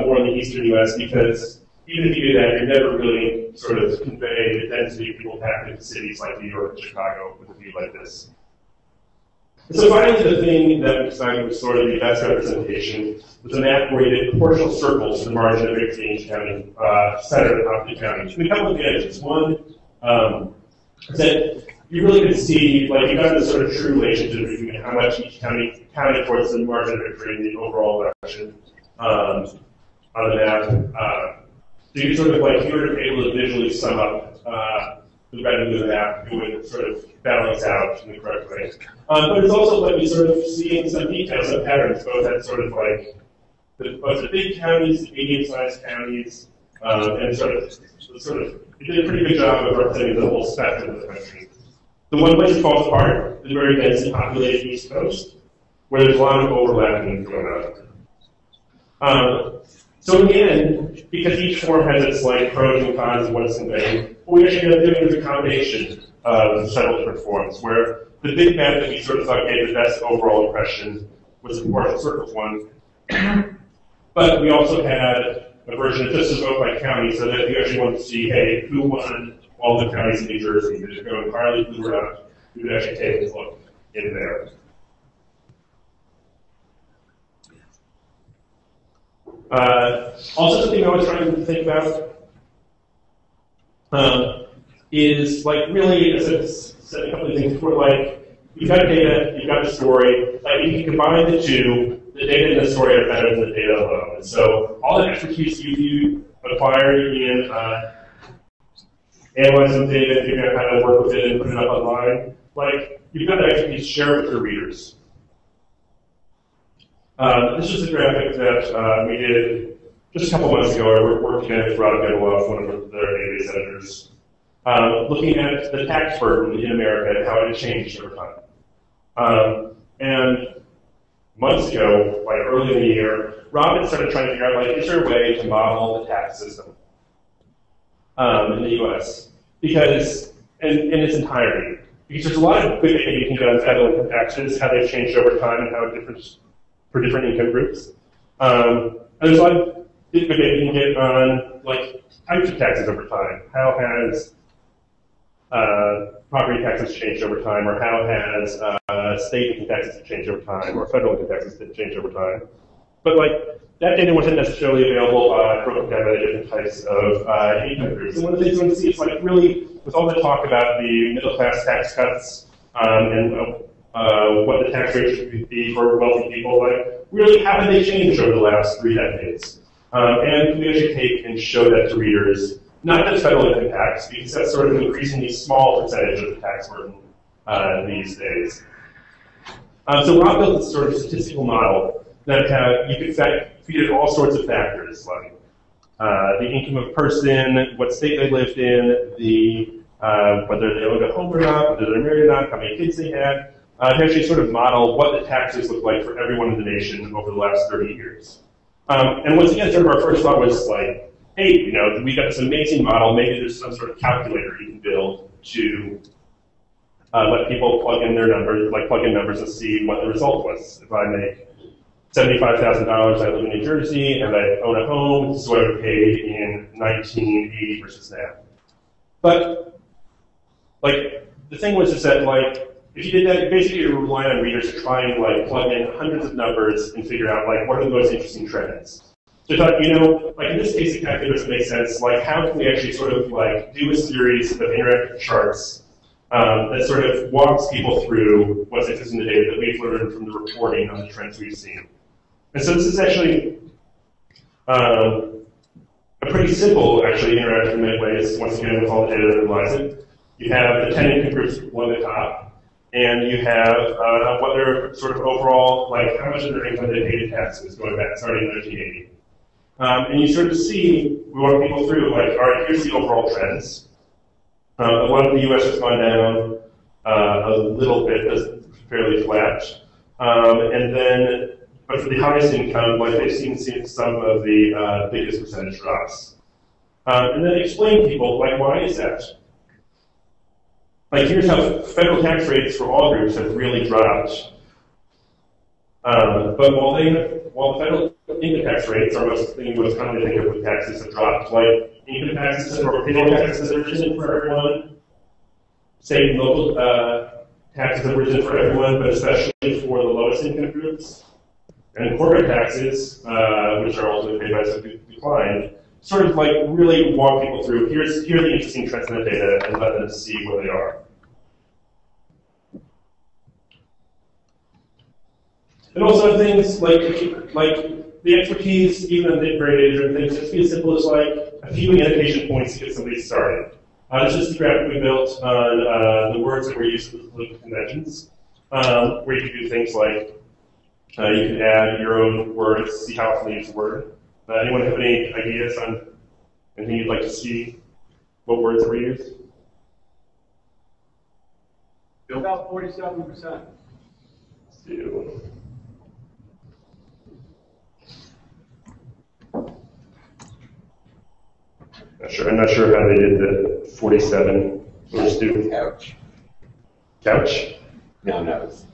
more in the eastern U.S. because even if you do that, you're never really sort of convey the density of people packed into cities like New York and Chicago with a view like this. So finally, the thing that we decided was sort of the best representation was a map where you did proportional circles to the margin of victory in each county, centered on the county. And a couple of advantages. One is that you really could see, like, you got this sort of true relationship between how much each county counted towards the margin of victory in the overall election on the map. So you sort of, like, you were able to visually sum up the revenue of the map, it would sort of balance out in the correct way. But it's also let me sort of see in some details, some patterns, both at sort of like both the big counties, the medium-sized counties, and sort of it did a pretty good job of representing the whole spectrum of the country. The one place it falls apart is very densely populated East Coast, where there's a lot of overlapping going on. So in the end, because each form has its like pros and cons of what it's conveying, what we actually ended up doing is a combination of several different forms, where the big map that we sort of thought gave the best overall impression was the proportional circles one. But we also had a version of just as vote by county, so that if you actually wanted to see, hey, who won all the counties in New Jersey, did it go entirely blue or not, you could actually take a look in there. Also, something I was trying to think about is like really, as I said a couple of things before, like you've got data, you've got the story, like you can combine the two, the data and the story are better than the data alone. And so all the expertise you acquire in analyzing data, figuring out how to work with it and put it up online, like you've got that expertise, share it with your readers. This is a graphic that we did just a couple months ago. I worked together with Rob Gedeloff, one of their database editors, looking at the tax burden in America and how it had changed over time. And months ago, like early in the year, Rob had started trying to figure out, like, is there a way to model the tax system in the U.S. because, in its entirety, because there's a lot of good data you can get on federal income taxes, how they've changed over time and how it differs for different income groups. And there's a lot of good data you can get on, like, types of taxes over time. How has property taxes changed over time, or how has state income taxes changed over time, or federal income taxes changed over time. But like that data wasn't necessarily available broken down by the different types of income groups. And one of the things we want to see is like really, with all the talk about the middle class tax cuts and what the tax rate should be for wealthy people, like really how have they changed over the last 3 decades? And we actually take and show that to readers. Not just federal income tax, because that's sort of an increasingly small percentage of the tax burden these days. So Rob built this sort of statistical model that you could treated all sorts of factors, like the income of a person, what state they lived in, whether they owned a home or not, whether they're married or not, how many kids they had, to actually sort of model what the taxes look like for everyone in the nation over the last 30 years. And once again, sort of our first thought was like, hey, we got this amazing model, maybe there's some sort of calculator you can build to let people plug in their numbers, plug in numbers and see what the result was. If I make $75,000, I live in New Jersey, and I own a home, this is what I paid in 1980 versus now. But, the thing was that, if you did that, basically you rely on readers to try and, plug in hundreds of numbers and figure out, what are the most interesting trends. So I thought, in this case, the calculator makes sense. How can we actually sort of, do a series of interactive charts that sort of walks people through what's interesting in the data that we've learned from the reporting on the trends we've seen. And so this is actually a pretty simple, interactive way. Once again, with all the data that underlies it. You have the 10 income groups on the top, and you have what their sort of overall, how much of their income they paid in taxes going back, starting in 1980. And you sort of see, we walk people through, all right, here's the overall trends. A lot of the U.S. has gone down a little bit, it's fairly flat. But for the highest income, they've seen some of the biggest percentage drops. And then explain to people, why is that? Here's how federal tax rates for all groups have really dropped. But while the federal income tax rates are most commonly think of with taxes have dropped, income taxes or payroll taxes have risen for everyone, state and local taxes have risen for everyone, but especially for the lowest income groups. And corporate taxes, which are also paid by some declined, sort of really walk people through, here are the interesting trends in the data and let them see where they are. And also things like the expertise, even in the very data-driven things, just be as simple as a few annotation points to get somebody started. This is the graphic we built on the words that were used with political conventions, where you can do things like you can add your own words, see how often you use the word. Anyone have any ideas on anything you'd like to see, what words were used? About 47%. Let's do. I'm not sure how they did the 47. We'll just do Couch. Couch? No, that's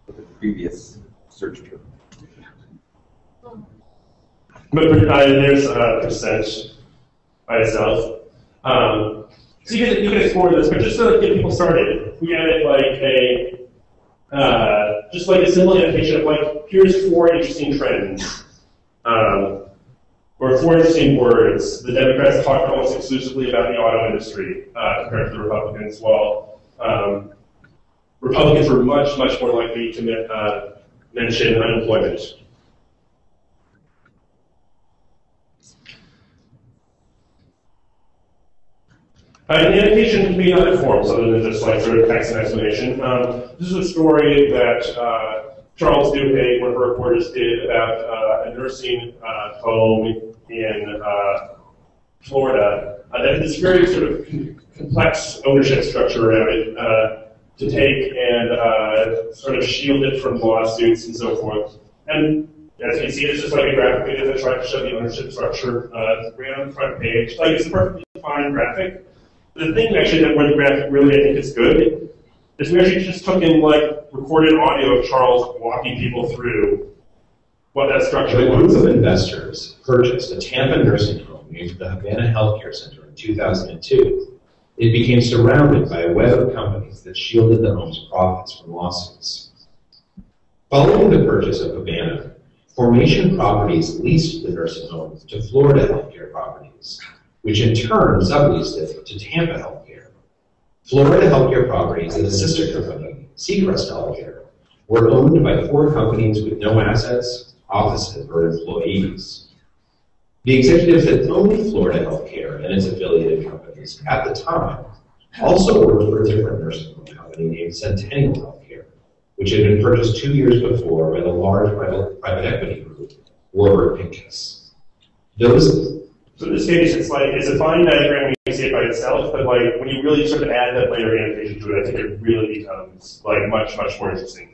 the previous search term. But there's percent by itself. So you can explore this, but just to get people started, we added just a simple annotation of here's 4 interesting trends. Or 4 interesting words. The Democrats talk almost exclusively about the auto industry compared to the Republicans, while Republicans were much, much more likely to mention unemployment. An annotation can be in other forms other than just sort of text and explanation. This is a story that Charles Duhigg, one of our reporters, did about a nursing home in Florida that had this very sort of complex ownership structure around it to take and sort of shield it from lawsuits and so forth. And as you can see, it's just a graphic that tried to show the ownership structure right on the front page. It's a perfectly fine graphic. The thing actually where the graphic really, I think, is good is we actually just took in recorded audio of Charles walking people through what that structure was. A group of investors purchased a Tampa nursing home named the Havana Healthcare Center in 2002. It became surrounded by a web of companies that shielded the home's profits from lawsuits. Following the purchase of Havana, Formation Properties leased the nursing home to Florida Healthcare Properties, which in turn subleased it to Tampa Healthcare. Florida Healthcare Properties and a sister company, Seacrest Healthcare, were owned by 4 companies with no assets, offices, or employees. The executives that owned Florida Healthcare and its affiliated companies at the time also worked for a different nursing home company named Centennial Healthcare, which had been purchased 2 years before by the large private equity group, Warburg Pincus. Those. So in this case, it's a fine diagram when you see it by itself, but like when you really sort of add that layer of annotation to it, I think it really becomes like much more interesting.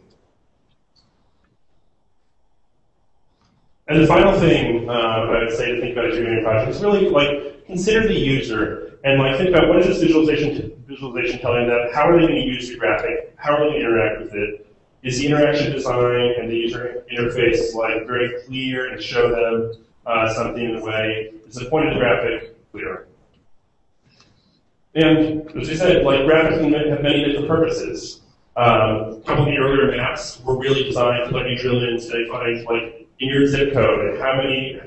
And the final thing I would say to think about as you're doing your project is really like consider the user and like think about what is this visualization telling them? How are they going to use the graphic? How are they going to interact with it? Is the interaction design and the user interface like very clear and show them something in a way? Is the point of the graphic clear? And as I said, like graphics can have many different purposes. A couple of the earlier maps were really designed to let you drill in and say, find like in your zip code and how many,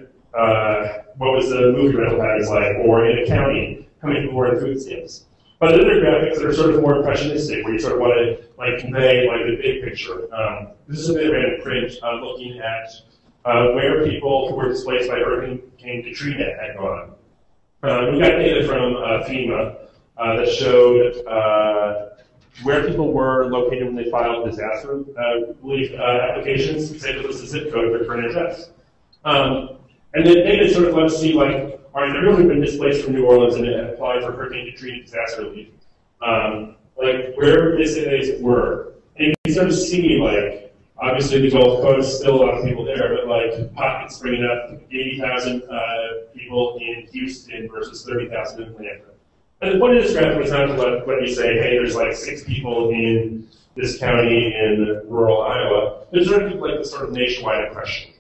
what was the movie rental patterns like, or in a county, how many people were in food stamps. But then there are graphics that are sort of more impressionistic, where you sort of want to like convey like the big picture. This is a bit of random print looking at where people who were displaced by Hurricane Katrina had gone. We got data from FEMA that showed where people were located when they filed disaster relief applications, say that was the zip code of their current address. And then data sort of let us see, like, all right, everyone who'd been displaced from New Orleans and applied for Hurricane Katrina disaster relief, like, where they say they were. And you can sort of see, like, obviously the Gulf Coast, still a lot of people there, but, like, pockets bringing up 80,000 people in Houston versus 30,000 in Atlanta. And the point of this graphic is not to let you say, hey, there's like 6 people in this county in rural Iowa. There's sort of like the sort of nationwide impression.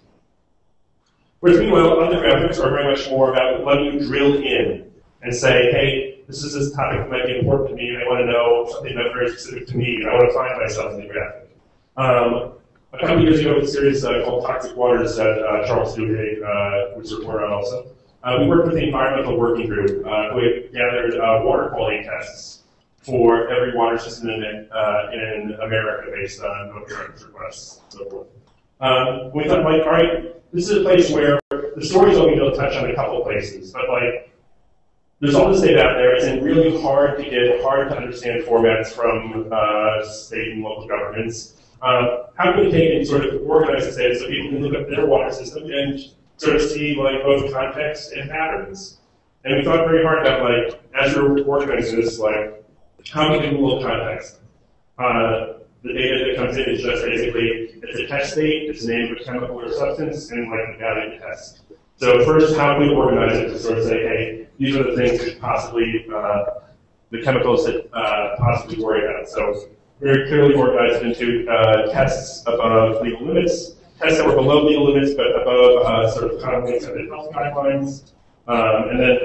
Whereas meanwhile, other graphics are very much more about letting you drill in and say, hey, this is this topic that might be important to me, and I want to know something that's very specific to me, and I want to find myself in the graphic. A couple of years ago, with a series called Toxic Waters that Charles Duhigg was reported on also. We worked with the Environmental Working Group, who had gathered water quality tests for every water system in America based on occurrence requests and so forth. We thought, like, all right, this is a place where the story's only going to touch on a couple of places, but like, there's all this data out there. It's really hard to get, hard to understand formats from state and local governments. How can we take and sort of organize this data so people can look up their water system and sort of see like both context and patterns? And we thought very hard about like, as you're organizing this, like, how do we give a little context? The data that comes in is just basically, it's a test state, it's the name of a chemical or substance, and like the value to test. So first, how do we organize it to sort of say, hey, these are the things that possibly, the chemicals that possibly worry about. So very clearly organized into tests above legal limits, tests that were below legal limits, but above sort of commonly accepted health guidelines. And then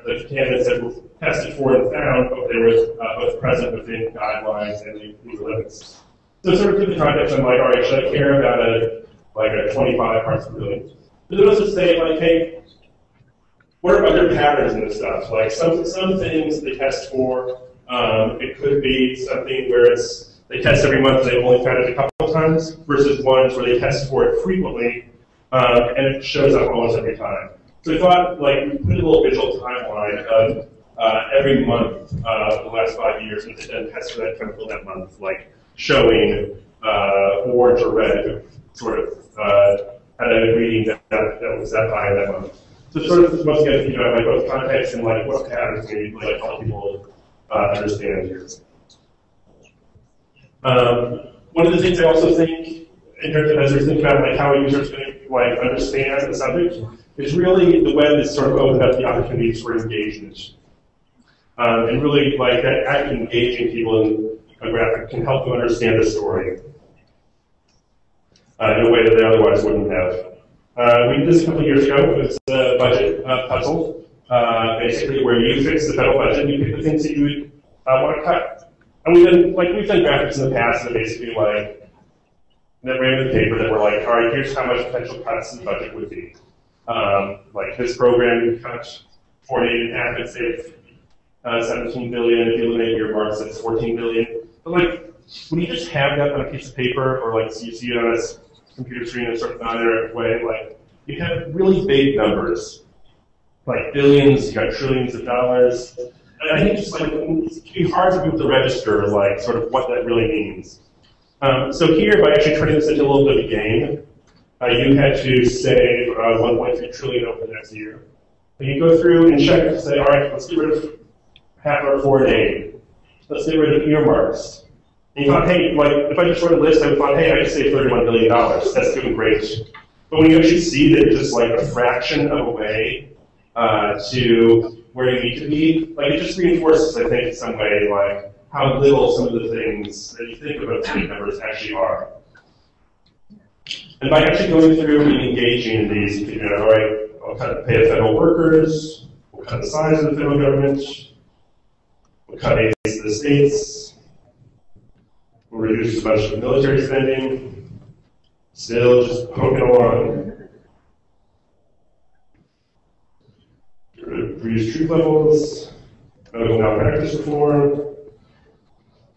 the contaminants that were tested for and found, but they were both present within guidelines and legal limits. So sort of give the context, I'm like, all right, should I care about a 25 parts per billion? But then also say, like, hey, what are other patterns in this stuff? Like some things they test for, it could be something where they test every month, they've only found it a couple of times, versus ones where they test for it frequently, and it shows up almost every time. So we thought, like, we put a little visual timeline of every month the last 5 years, and then test for that chemical that month, like showing orange or red, sort of had a reading that was that high that month. So sort of once again, you know, like both context and like what patterns maybe like help people understand here. One of the things I also think, in terms of as we're thinking about like how a user is going to like understand the subject, is really the web is sort of opened up the opportunities for engagement. And really like that act of engaging people in a graphic can help them understand the story in a way that they otherwise wouldn't have. We did this a couple of years ago. It was a budget puzzle, basically where you fix the federal budget and you pick the things that you would want to cut. And we've done graphics in the past that basically like that ran the paper that were like, all right, here's how much potential cuts in the budget would be. Like this program, you cut 48 and a half, it'd save 17 billion. If you eliminate your marks, it's 14 billion. But like, when you just have that on a piece of paper, or like you see it on a computer screen in a sort of non-interactive way, like you have really big numbers, like billions, you got trillions of dollars. And I think it's like it can be hard for people to register, like sort of what that really means. So here, by actually turning this into a little bit of a game, you had to save 1.3 trillion over the next year. And you go through and check and say, all right, let's get rid of half our foreign aid. Let's get rid of earmarks. And you thought, hey, like, if I just wrote a list, I thought, hey, I could save $31 billion. That's doing great. But when you actually see that just like a fraction of a way to where you need to be, like it just reinforces, I think, in some way, like how little some of the things that you think about state numbers actually are. And by actually going through and engaging in these, you know, all right, I'll cut the pay of federal workers, we'll cut the size of the federal government, we'll cut aid to the states, we'll reduce a bunch of military spending, still just poking along. Reduce troop levels, medical malpractice reform.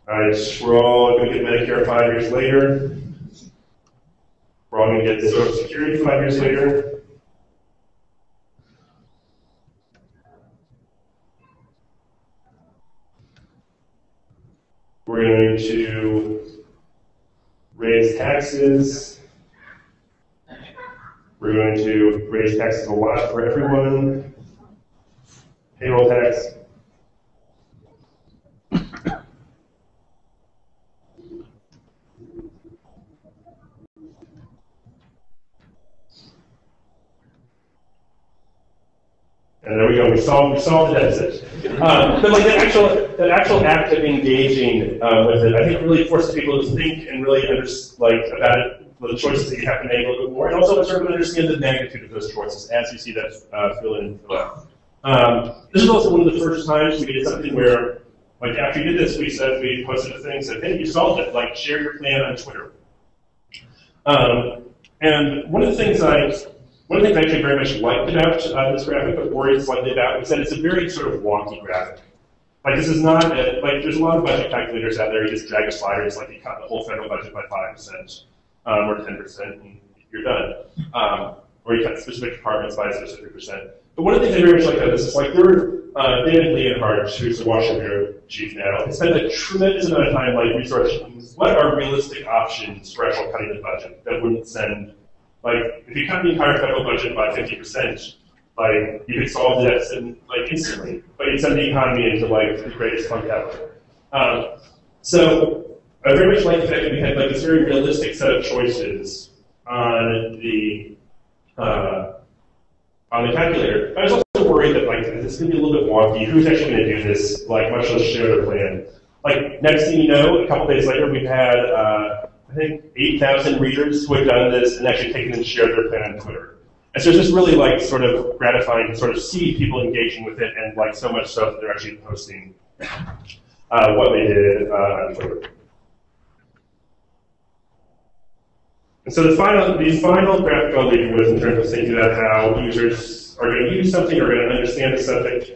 We're all going to get Medicare 5 years later. We're all going to get Social Security 5 years later. We're going to raise taxes. We're going to raise taxes a lot for everyone. Payroll tax. And there we go. We solved the deficit. But like that actual act of engaging with it, I think really forces people to think and really about it, the choices that you have to make a little bit more, and also sort of understand the magnitude of those choices as you see that fill in and fill out. This is also one of the first times we did something where, like after you did this, we posted a thing, said, hey, you solved it. Like share your plan on Twitter. And one of the things I actually very much liked about this graphic, but worried slightly about, is that it's a very sort of wonky graphic. Like this is not, there's a lot of budget calculators out there, you just drag a slider, it's like you cut the whole federal budget by 5%, or 10%, and you're done. Or you cut specific departments by a specific percent. But one of the things I very much like about this is like David Leonhardt, who's the Washington Bureau chief now, has spent a tremendous amount of time like researching what are realistic options for actually cutting the budget that wouldn't send, like if you cut the entire federal budget by 50%, like you could solve the deficit like instantly, but you'd send the economy into like the greatest funk ever. So I very much like the fact that we had like this very realistic set of choices on the calculator. I was also worried that like this is going to be a little bit wonky. Who's actually going to do this? Like much less share their plan. Like next thing you know, a couple days later, we've had I think 8,000 readers who have done this and actually taken and shared their plan on Twitter. And so it's just really like sort of gratifying to sort of see people engaging with it, and like so much so that they're actually posting what they did on Twitter. And so these final graphic I'll leave you with in terms of thinking about how users are going to use something or going to understand the subject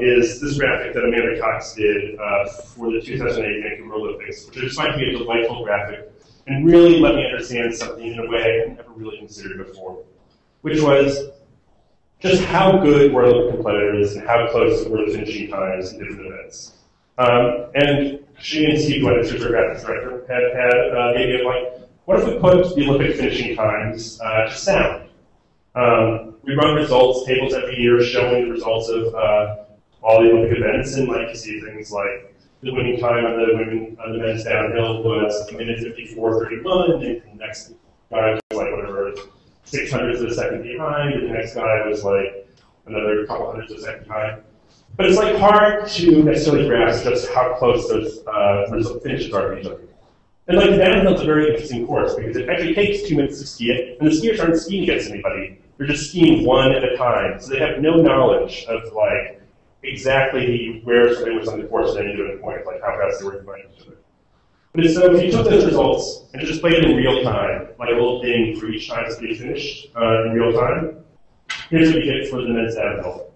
is this graphic that Amanda Cox did for the 2008 Vancouver Olympics, which I just find to be a delightful graphic and really let me understand something in a way I had never really considered before, which was just how good were the competitors and how close were the finishing times in different events. And she and Steve Glenn, who's our graphics director, had the idea of like, what if we put the Olympic finishing times to sound? We run results tables every year showing the results of all the Olympic events, and like you see things like the winning time on the men's downhill was a minute 54:31, and the next guy was like whatever 600ths of a second behind, and the next guy was like another couple hundreds of a second behind. But it's like hard to necessarily grasp just how close those finishes are to each other. And like the downhill is a very interesting course because it actually takes 2 minutes to ski it, and the skiers aren't skiing against anybody. They're just skiing one at a time, so they have no knowledge of like exactly where somebody was on the course at any given point, like how fast they were combined each other. But so if you took those results and just played it in real time, like a little ding for each time ski finished in real time, here's what you get for the men's downhill.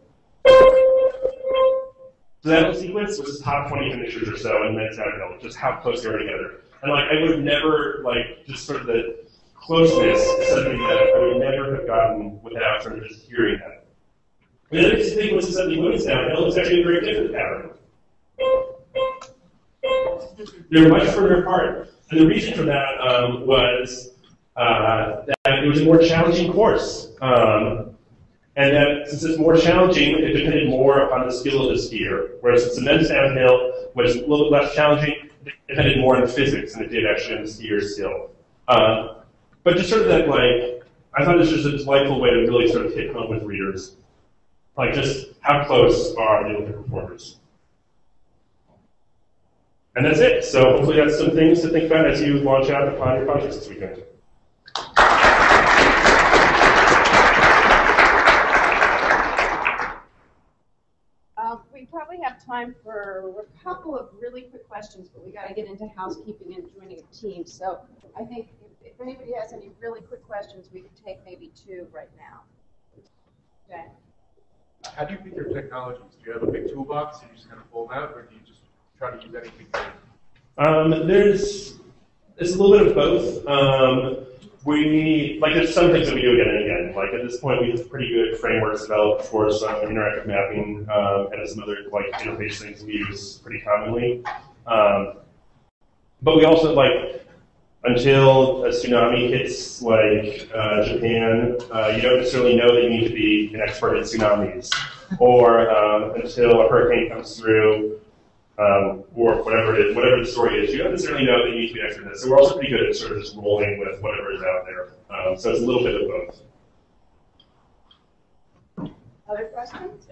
So that little sequence was the top 20 finishers or so in men's downhill, just how close they were together. And like I would never like just sort of the closeness is something that I would never have gotten without sort of just hearing that. And the other thing was that the women's downhill is actually a very different pattern. They're much further apart. And the reason for that was that it was a more challenging course. And that since it's more challenging, it depended more upon the skill of the skier. Whereas since the men's downhill was a little bit less challenging, it depended more on physics than it did actually on the skier's skill. But just sort of that, like, I thought this was a delightful way to really sort of hit home with readers. Like, just how close are the Olympic performers? And that's it. So hopefully that's some things to think about as you launch out upon your projects this weekend. We probably have time for a couple of really quick questions, but we got to get into housekeeping and joining a team. So I think if anybody has any really quick questions, we could take maybe 2 right now. Okay. How do you pick your technologies? Do you have a big toolbox and you just kind of pull them out, or do you just try to use anything? It's a little bit of both. There's some things that we do again and again. Like at this point, we have pretty good frameworks developed for some interactive mapping and some other like interface things we use pretty commonly. But we also until a tsunami hits Japan, you don't necessarily know that you need to be an expert at tsunamis, or until a hurricane comes through. Or whatever the story is, you don't necessarily know that you need to be an expert in this. So we're also pretty good at sort of just rolling with whatever is out there. So it's a little bit of both. Other questions?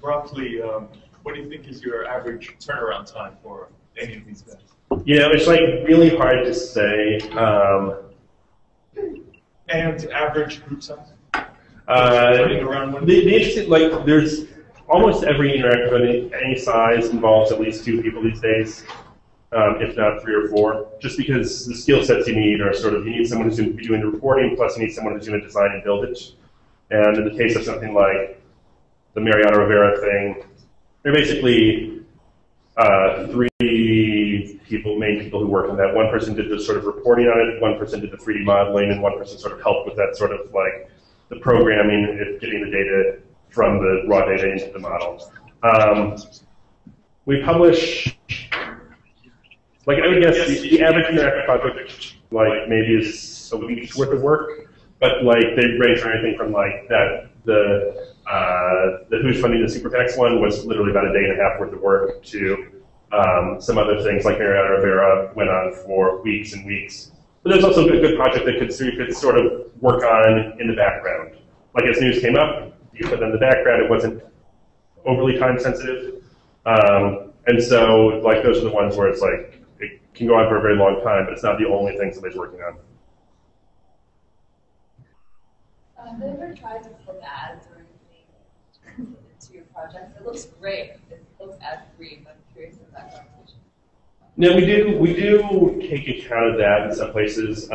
Roughly, what do you think is your average turnaround time for any of these guys? It's really hard to say. And average group size? The interesting, there's almost every interactive of any size involves at least 2 people these days, if not 3 or 4, just because the skill sets you need are sort of, you need someone who's going to be doing the reporting, plus you need someone who's going to design and build it. And in the case of something like the Mariano Rivera thing, they're basically 3 main people who work on that. One person did the sort of reporting on it, one person did the 3D modeling, and one person sort of helped with that sort of the programming and getting the data from the raw data into the model. We publish, I would guess the average interactive project, maybe is a week's worth of work, but they range from anything from the Who's Funding the Super PACs one was literally about a day and a half worth of work to some other things like Mariano Rivera went on for weeks and weeks. But there's also a good project that you could sort of work on in the background. As news came up, you put it in the background, it wasn't overly time sensitive. And so those are the ones where it's it can go on for a very long time, but it's not the only thing somebody's working on. Have you ever tried to put ads or anything into your projects? It looks great. It looks ad-free, but I'm curious if that conversation. No, we do take account of that in some places.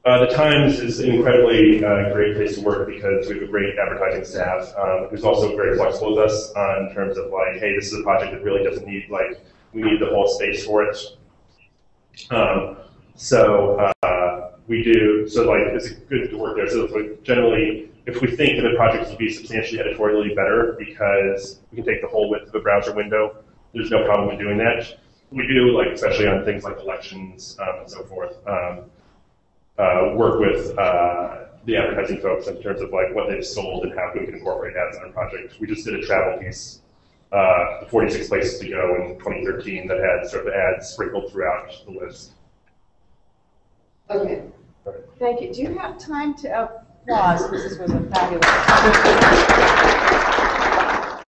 The Times is an incredibly great place to work because we have a great advertising staff who's also very flexible with us in terms of hey, this is a project that really doesn't need we need the whole space for it. We do, it's good to work there. So generally, if we think that a project will be substantially editorially better because we can take the whole width of the browser window, there's no problem with doing that. We do, especially on things like elections and so forth. Work with the advertising folks in terms of what they've sold and how we can incorporate ads in our project. We just did a travel piece, 46 places to go in 2013 that had sort of ads sprinkled throughout the list. Okay. Thank you. Do you have time to applause? This was a fabulous.